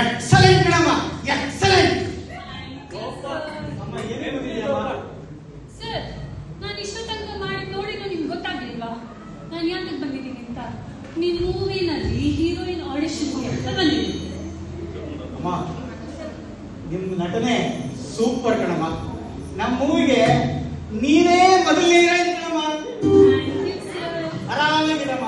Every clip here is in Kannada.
ಎಕ್ಸಲೆಂಟ್ ಕಣಮ್ಮ, ಎಕ್ಸಲೆಂಟ್. ಸರ್, ನಾನು ಇಷ್ಟ ತನಕ ಮಾಡಿ ನೋಡಿದ್ರು ನಿಮ್ಗೆ ಗೊತ್ತಾಗ್ಲಿಲ್ವಾ ನಾನು ಯಾಕೆ ಬಂದಿದ್ದೀನಿ ಅಂತ? ನಿಮ್ ಮೂವಿನಲ್ಲಿ ಹೀರೋಯಿನ್ ಆಡಿಷನ್ಗೆ ಅಂತ ಬಂದಿದ್ದೀನಿ. ಅಮ್ಮ, ನಿಮ್ ನಟನೆ ಸೂಪರ್ ಕಣಮ್ಮ. ನಮ್ಮ ಮೂವಿಗೆ ನೀನೇ ಮೊದಲನೇ ಹೀರೋಯಿನ್ ಕಣಮ್ಮ. ಆರಾಮಾಗಿರಮ್ಮ.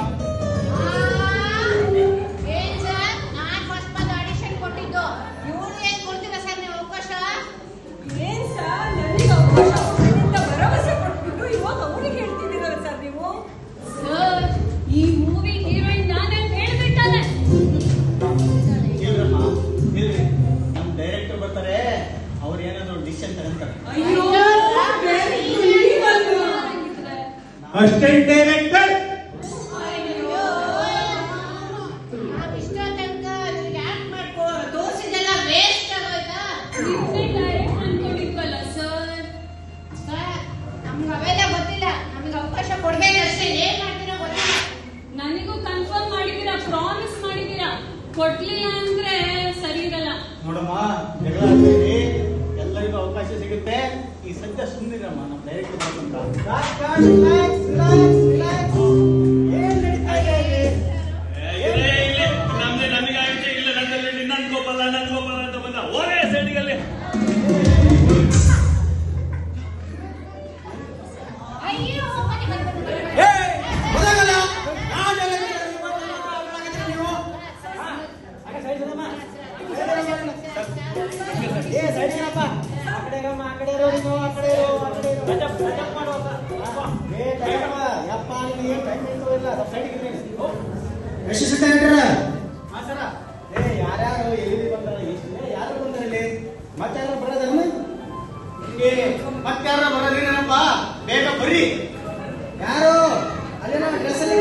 ಈ ಮೂವಿ ಹೀರೋಯಿನ್ ನಾನೇ ಹೇಳ್ಬೇಕಾನೆ. ಇಲ್ರಮ್ಮ, ಇಲ್ರಿ, ನಮ್ ಡೈರೆಕ್ಟರ್ ಬರ್ತಾರೆ, ಅವ್ರು ಏನಾದ್ರು ಡಿಸಿಷನ್ ತಗೊಂತಾರೆ. ಅಸಿಸ್ಟೆಂಟ್ ಡೈರೆಕ್ಟರ್ ಅನ್ಕೊಂಡಿದ್ವಲ್ಲ ಸರ್. ನಮ್ಗೆ ಅವೆಲ್ಲ ಗೊತ್ತಿಲ್ಲ, ನಮ್ಗೆ ಅವಕಾಶ ಕೊಡ್ಬೇಕಷ್ಟೇ. ಏನ್ ಮಾಡ್ತೀರೋ ಗೊತ್ತಿಲ್ಲ. ನನಗೂ ಕನ್ಫರ್ಮ್ ಮಾಡಿದೀರಾ, ಪ್ರಾಮಿಸ್ ಮಾಡಿದೀರಾ. ಕೊಡ್ಲಿಲ್ಲ ಅಂದ್ರೆ ಸರಿ ಇರಲ್ಲ. ನೋಡಮ್ಮ, ಜಗಳ ಆಡ್ಬೇಡಿ, ಎಲ್ಲರಿಗೂ ಅವಕಾಶ ಸಿಗುತ್ತೆ. ಈ ಸದ್ಯ ಸುಮ್ಮನಿರಮ್ಮ, ನಮ್ಮ ಡೈರೆಕ್ಟರ್ ನಮಗಾಗುತ್ತೆ ಇಲ್ಲ ನನ್ನಲ್ಲಿ ನನ್ ಗೋಪಾಲ ಅಂತ ಬಂದ ಓರೇ ಸೈಡ್ಗಲ್ಲಿ. ಅಯ್ಯೋ ಯಾರ್ಯಾರು ಎಲ್ಲಿ ಬಂದಾರ, ಯಾರು ಬಂದಾರಲ್ಲಿ, ಮತ್ತಾರ ಬರೋದಲ್ಲ, ಮತ್ತಾರ ಬರೋದೇನಪ್ಪ, ಬೇಗ ಬರ್ರಿ. ಯಾರು ಅಲ್ಲಿ ನಮ್ಮ ಡ್ರೆಸ್ ಅಲ್ಲಿ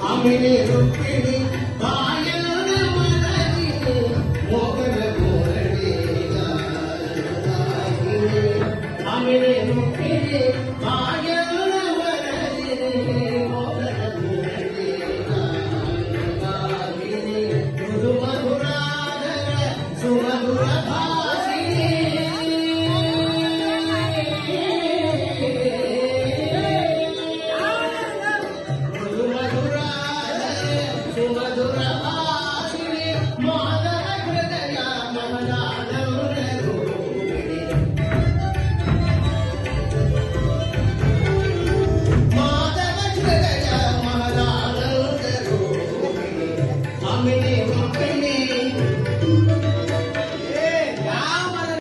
ಆಮೇಲೆ